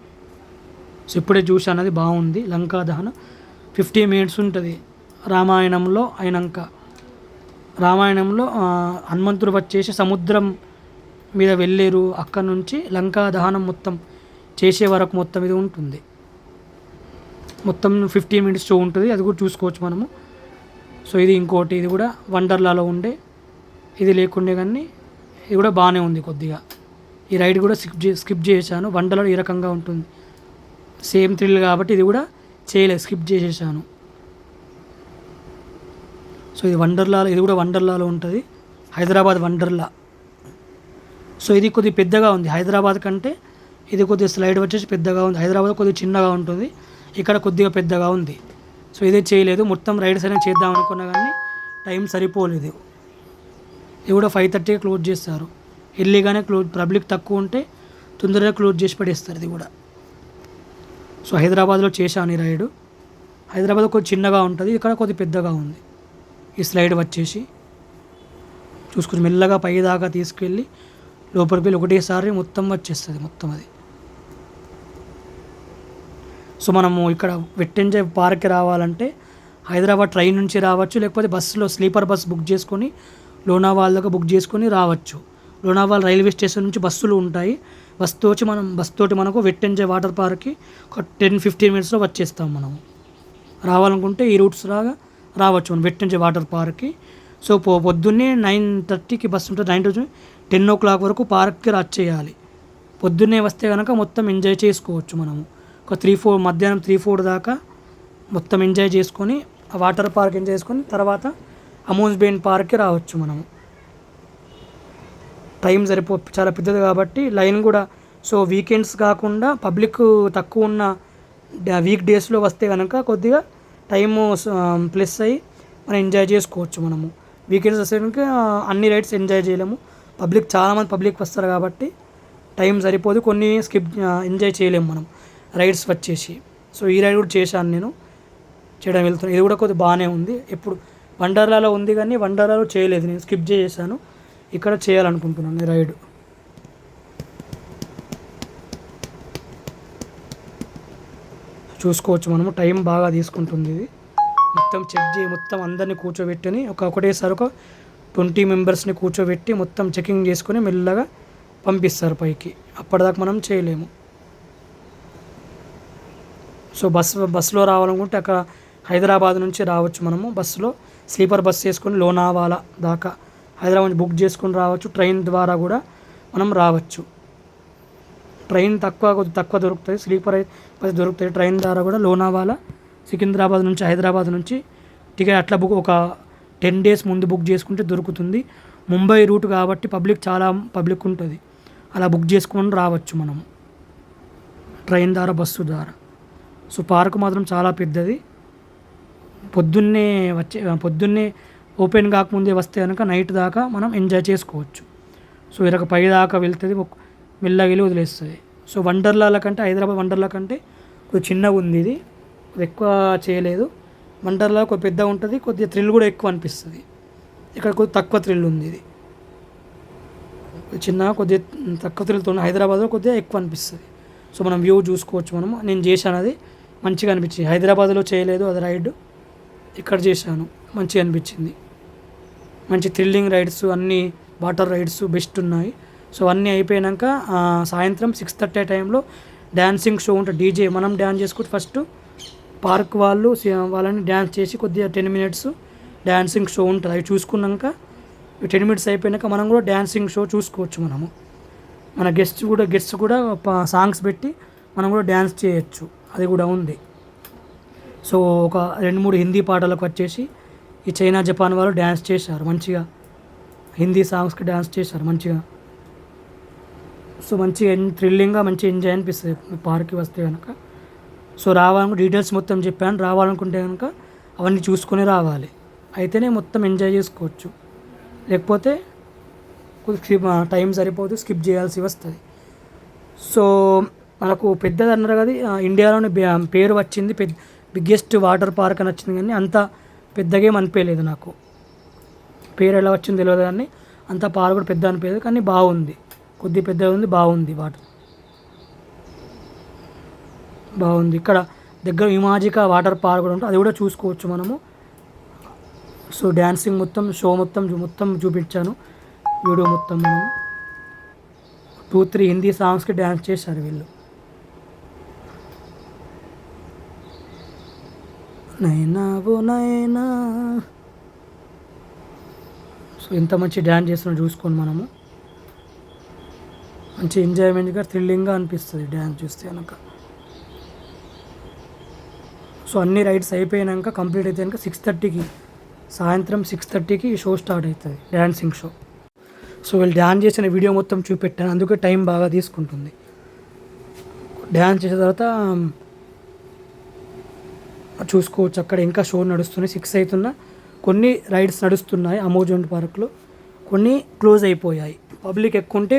సో ఇప్పుడే చూశాను, అది బాగుంది. లంకా దహన 50 మినిట్స్ ఉంటుంది. రామాయణంలో హనుమంతుడు వచ్చేసి సముద్రం మీద వెళ్ళారు, అక్కడ నుంచి లంకా దహనం మొత్తం చేసే వరకు మొత్తం ఇది ఉంటుంది. మొత్తం 15 మినిట్స్ షో ఉంటుంది, అది కూడా చూసుకోవచ్చు మనము. సో ఇది ఇంకోటి, ఇది కూడా వండర్లాలో ఉండే, ఇది లేకుండే కానీ ఇది కూడా బాగానే ఉంది కొద్దిగా. ఈ రైడ్ కూడా స్కిప్ చేశాను. వండర్లో ఈ రకంగా ఉంటుంది, సేమ్ థ్రిల్ కాబట్టి ఇది కూడా చేయలేదు, స్కిప్ చేసేసాను. సో ఇది ఇది కూడా వండర్లాలో ఉంటుంది, హైదరాబాద్ వండర్లా. సో ఇది కొద్దిగా పెద్దగా ఉంది హైదరాబాద్ కంటే. ఇది కొద్దిగా స్లైడ్ వచ్చేసి పెద్దగా ఉంది. హైదరాబాద్ కొద్దిగా చిన్నగా ఉంటుంది, ఇక్కడ కొద్దిగా పెద్దగా ఉంది. సో ఇదే చేయలేదు, మొత్తం రైడ్స్ అయినా చేద్దాం అనుకున్నా కానీ టైం సరిపోలేదు. ఇది కూడా 5:30కి క్లోజ్ చేస్తారు. ఎర్లీగానే పబ్లిక్ తక్కువ ఉంటే తొందరగా క్లోజ్ చేసి పడేస్తారు ఇది కూడా. సో హైదరాబాద్లో చేశాను ఈ రైడు. హైదరాబాద్ కొద్దిగా చిన్నగా ఉంటుంది, ఇక్కడ కొద్దిగా పెద్దగా ఉంది. ఈ స్లైడ్ వచ్చేసి చూసుకుని మెల్లగా పై దాకా తీసుకెళ్ళి లోపలికి వెళ్ళి ఒకటేసారి మొత్తం వచ్చేస్తుంది మొత్తం అది. సో మనము ఇక్కడ వెట్టెంజాయ్ పార్క్కి రావాలంటే హైదరాబాద్ ట్రైన్ నుంచి రావచ్చు, లేకపోతే బస్సులో స్లీపర్ బస్ బుక్ చేసుకొని లోనావాల దాకా బుక్ చేసుకొని రావచ్చు. లోనావాల రైల్వే స్టేషన్ నుంచి బస్సులు ఉంటాయి. బస్సుతోటి మనకు వెట్టెంజాయ్ వాటర్ పార్క్కి ఒక 10-15 మినిట్స్లో వచ్చేస్తాం. మనము రావాలనుకుంటే ఈ రూట్స్ లాగా రావచ్చు మనం వెట్టెంజాయ్ వాటర్ పార్క్కి. సో పొద్దున్నే 9:30కి బస్సు ఉంటుంది, 9 to 10 o'clock వరకు పార్క్కి చేయాలి. పొద్దున్నే వస్తే కనుక మొత్తం ఎంజాయ్ చేసుకోవచ్చు మనము. ఒక 3-4 మధ్యాహ్నం 3-4 దాకా మొత్తం ఎంజాయ్ చేసుకొని ఆ వాటర్ పార్క్ ఎంజాయ్ చేసుకొని తర్వాత అమ్యూజ్మెంట్ పార్క్కి రావచ్చు మనము. టైం చాలా పెద్దది కాబట్టి లైన్ కూడా. సో వీకెండ్స్ కాకుండా పబ్లిక్ తక్కువ ఉన్న వీక్ డేస్లో వస్తే కనుక కొద్దిగా టైము ప్లస్ అయ్యి మనం ఎంజాయ్ చేసుకోవచ్చు మనము. వీకెండ్స్ వస్తే కనుక అన్ని రైడ్స్ ఎంజాయ్ చేయలేము, చాలామంది పబ్లిక్ వస్తారు కాబట్టి టైం సరిపోదు, కొన్ని ఎంజాయ్ చేయలేము మనం రైడ్స్ వచ్చేసి. సో ఈ రైడ్ కూడా చేశాను నేను, వెళ్తున్నాను. ఇది కూడా కొద్దిగా బాగానే ఉంది. ఎప్పుడు వండర్లాలో ఉంది కానీ వండర్లాలో చేయలేదు, నేను స్కిప్ చేశాను. ఇక్కడ చేయాలనుకుంటున్నాను ఈ రైడ్. చూసుకోవచ్చు మనము, టైం బాగా తీసుకుంటుంది ఇది. మొత్తం చెక్ చేయి, మొత్తం అందరినీ కూర్చోబెట్టని ఒకటేసారి ఒక 20 మెంబర్స్ని కూర్చోబెట్టి మొత్తం చెకింగ్ చేసుకొని మెల్లగా పంపిస్తారు పైకి. అప్పటిదాకా మనం చేయలేము. సో బస్సులో రావాలనుకుంటే అక్కడ హైదరాబాద్ నుంచి రావచ్చు మనము. బస్సులో స్లీపర్ బస్ చేసుకొని లోనావాలా దాకా హైదరాబాద్ బుక్ చేసుకొని రావచ్చు. ట్రైన్ ద్వారా కూడా మనం రావచ్చు. ట్రైన్ కొద్ది తక్కువ దొరుకుతుంది, స్లీపర్ అయితే దొరుకుతాయి. ట్రైన్ ద్వారా కూడా లోనావాలా సికింద్రాబాద్ నుంచి హైదరాబాద్ నుంచి టికెట్ అట్లా ఒక 10 days ముందు బుక్ చేసుకుంటే దొరుకుతుంది. ముంబై రూట్ కాబట్టి చాలా పబ్లిక్ ఉంటుంది. అలా బుక్ చేసుకొని రావచ్చు మనము ట్రైన్ ద్వారా, బస్సు ద్వారా. సో పార్క్ మాత్రం చాలా పెద్దది. పొద్దున్నే ఓపెన్ కాకముందే వస్తే కనుక నైట్ దాకా మనం ఎంజాయ్ చేసుకోవచ్చు. సో ఇరక పై దాకా వెళ్తుంది, మెల్లగిలి వదిలేస్తుంది. సో హైదరాబాద్ వండర్లా కంటే కొద్దిగా చిన్నగా ఉంది. ఇది ఎక్కువ చేయలేదు. వండర్లా కొద్దిగా పెద్దగా ఉంటుంది, కొద్దిగా థ్రిల్ కూడా ఎక్కువ అనిపిస్తుంది. ఇక్కడ కొద్దిగా తక్కువ థ్రిల్ ఉంది. ఇది కొద్దిగా తక్కువ థ్రిల్తో హైదరాబాద్లో కొద్దిగా ఎక్కువ అనిపిస్తుంది. సో మనం వ్యూ చూసుకోవచ్చు. నేను చేశాను, అది మంచిగా అనిపించింది. హైదరాబాద్లో చేయలేదు అది రైడ్, ఇక్కడ చేశాను, మంచిగా అనిపించింది. మంచి థ్రిల్లింగ్ రైడ్స్, అన్నీ వాటర్ రైడ్స్ బెస్ట్ ఉన్నాయి. సో అన్నీ అయిపోయాక సాయంత్రం 6:30 టైంలో డ్యాన్సింగ్ షో ఉంటుంది. డీజే మనం డ్యాన్స్ చేసుకుంటే ఫస్ట్ పార్క్ వాళ్ళని డ్యాన్స్ చేసి కొద్దిగా 10 minutes డ్యాన్సింగ్ షో ఉంటుంది. అవి చూసుకున్నాక 10 minutes అయిపోయాక మనం కూడా డ్యాన్సింగ్ షో చూసుకోవచ్చు. మన గెస్ట్స్ కూడా సాంగ్స్ పెట్టి మనం కూడా డ్యాన్స్ చేయొచ్చు, అది కూడా ఉంది. సో ఒక 2-3 హిందీ పాటలకు వచ్చేసి ఈ చైనా జపాన్ వాళ్ళు డ్యాన్స్ చేశారు మంచిగా. హిందీ సాంగ్స్కి డ్యాన్స్ చేశారు మంచిగా. సో మంచిగా థ్రిల్లింగ్గా మంచిగా ఎంజాయ్ అనిపిస్తుంది పార్క్కి వస్తే కనుక. సో రావాలనుకుంటే డీటెయిల్స్ మొత్తం చెప్పాను. రావాలనుకుంటే కనుక అవన్నీ చూసుకొని రావాలి, అయితేనే మొత్తం ఎంజాయ్ చేసుకోవచ్చు. లేకపోతే టైం సరిపోతే స్కిప్ చేయాల్సి వస్తుంది. సో మనకు పెద్దది అన్నారు కదా, ఇండియాలోనే పేరు వచ్చింది, బిగ్గెస్ట్ వాటర్ పార్క్ అని వచ్చింది. కానీ అంత పెద్దగా ఏం అనిపించలేదు నాకు. పేరు ఎలా వచ్చిందో తెలియదు కానీ అంత పార్క్ కూడా పెద్ద అనిపించలేదు. కానీ బాగుంది, కొద్ది పెద్దగా ఉంది, బాగుంది. బాగుంది. ఇక్కడ దగ్గర ఇమాజికా వాటర్ పార్క్ కూడా ఉంటుంది, అది కూడా చూసుకోవచ్చు మనము. సో డ్యాన్సింగ్ మొత్తం షో మొత్తం చూపించాను వీడియో మొత్తం. మనం 2-3 హిందీ సాంగ్స్కి డ్యాన్స్ చేశారు వీళ్ళు. నైనా ఓ నైనా. సో ఎంత మంచి డ్యాన్స్ చేస్తున్నా చూసుకోండి. మనము మంచి ఎంజాయ్మెంట్గా థ్రిల్లింగ్గా అనిపిస్తుంది డ్యాన్స్ చూస్తే కనుక. సో అన్ని రైడ్స్ అయిపోయాక కంప్లీట్ అయితే కనుక 6:30కి సాయంత్రం 6:30కి షో స్టార్ట్ అవుతుంది, డ్యాన్సింగ్ షో. సో వీళ్ళు డ్యాన్స్ చేసిన వీడియో మొత్తం చూపెట్టాను, అందుకే టైం బాగా తీసుకుంటుంది. డ్యాన్స్ చేసిన తర్వాత చూసుకోవచ్చు. అక్కడ ఇంకా షో నడుస్తున్నాయి, 6 అవుతున్నా. కొన్ని రైడ్స్ నడుస్తున్నాయి అమ్యూజ్మెంట్ పార్క్లో, కొన్ని క్లోజ్ అయిపోయాయి. పబ్లిక్ ఎక్కువ ఉంటే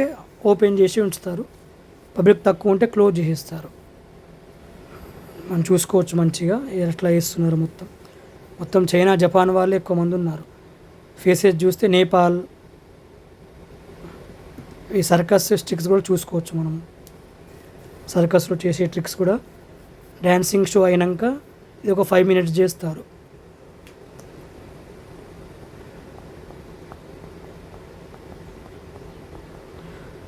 ఓపెన్ చేసి ఉంచుతారు, పబ్లిక్ తక్కువ ఉంటే క్లోజ్ చేసేస్తారు. మనం చూసుకోవచ్చు మంచిగా ఎట్లా చేస్తున్నారు. మొత్తం చైనా జపాన్ వాళ్ళు ఎక్కువ మంది ఉన్నారు. ఫేసెస్ చూస్తే నేపాల్. ఈ సర్కస్ ట్రిక్స్ కూడా చూసుకోవచ్చు మనం. సర్కస్లో చేసే ట్రిక్స్ కూడా డ్యాన్సింగ్ షో అయినాక ఇది ఒక 5 minutes చేస్తారు.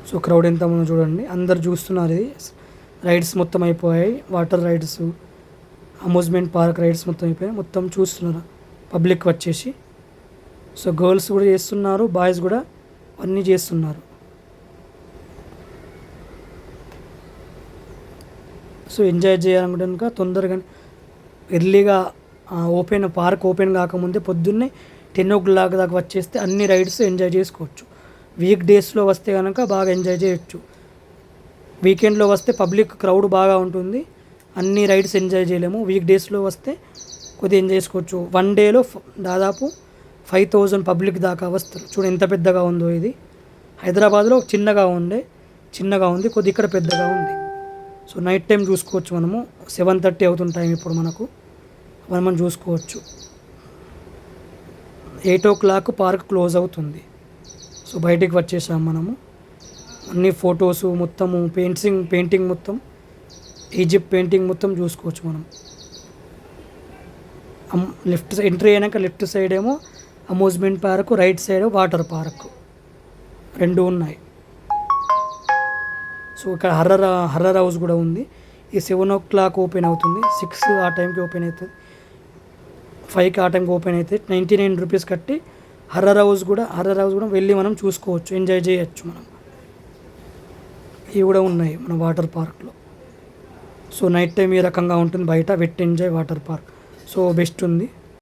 సో క్రౌడ్ ఎంత ఉందో చూడండి, అందరు చూస్తున్నారు. ఇది రైడ్స్ మొత్తం అయిపోయాయి, water rides, amusement park rides మొత్తం అయిపోయాయి. మొత్తం చూస్తున్నారు పబ్లిక్ వచ్చేసి. సో గర్ల్స్ కూడా చేస్తున్నారు, బాయ్స్ కూడా అన్నీ చేస్తున్నారు. సో ఎంజాయ్ చేయాలనుకుంటే కనుక తొందరగా ఎర్లీగా పార్క్ ఓపెన్ కాకముందే పొద్దున్నే 10 o'clock దాకా వచ్చేస్తే అన్ని రైడ్స్ ఎంజాయ్ చేసుకోవచ్చు. వీక్ డేస్లో వస్తే కనుక బాగా ఎంజాయ్ చేయొచ్చు. వీకెండ్లో వస్తే పబ్లిక్ క్రౌడ్ బాగా ఉంటుంది, అన్ని రైడ్స్ ఎంజాయ్ చేయలేము. వీక్ డేస్లో వస్తే కొద్దిగా ఎంజాయ్ చేసుకోవచ్చు. 1 dayలో దాదాపు 5,000 పబ్లిక్ దాకా వస్తారు. చూడు ఎంత పెద్దగా ఉందో ఇది. హైదరాబాద్లో చిన్నగా ఉంది, కొద్ది ఇక్కడ పెద్దగా ఉంది. సో నైట్ టైం చూసుకోవచ్చు మనము. 7:30 అవుతుంది టైం ఇప్పుడు మనం చూసుకోవచ్చు. 8 o'clock పార్క్ క్లోజ్ అవుతుంది. సో బయటికి వచ్చేసాం మనము. అన్ని ఫొటోస్ మొత్తము, పెయింటింగ్ మొత్తం, ఈజిప్ట్ పెయింటింగ్ మొత్తం చూసుకోవచ్చు మనం. లెఫ్ట్ ఎంట్రీ అయినాక లెఫ్ట్ సైడ్ ఏమో amusement park, right side water park రెండు ఉన్నాయి. సో ఇక్కడ హర్రర్ హౌస్ కూడా ఉంది. ఈ 7 o'clock ఓపెన్ అవుతుంది, 6 ఆ టైంకి ఓపెన్ అవుతుంది, 5కి ఆ టైంకి ఓపెన్ అవుతుంది. 99 రూపీస్ కట్టి హర్రర్ హౌస్ కూడా వెళ్ళి మనం చూసుకోవచ్చు, ఎంజాయ్ చేయొచ్చు మనం. ఇవి కూడా ఉన్నాయి మన వాటర్ పార్క్లో. సో నైట్ టైం ఈ రకంగా ఉంటుంది బయట wet enjoy water park. So best ఉంది.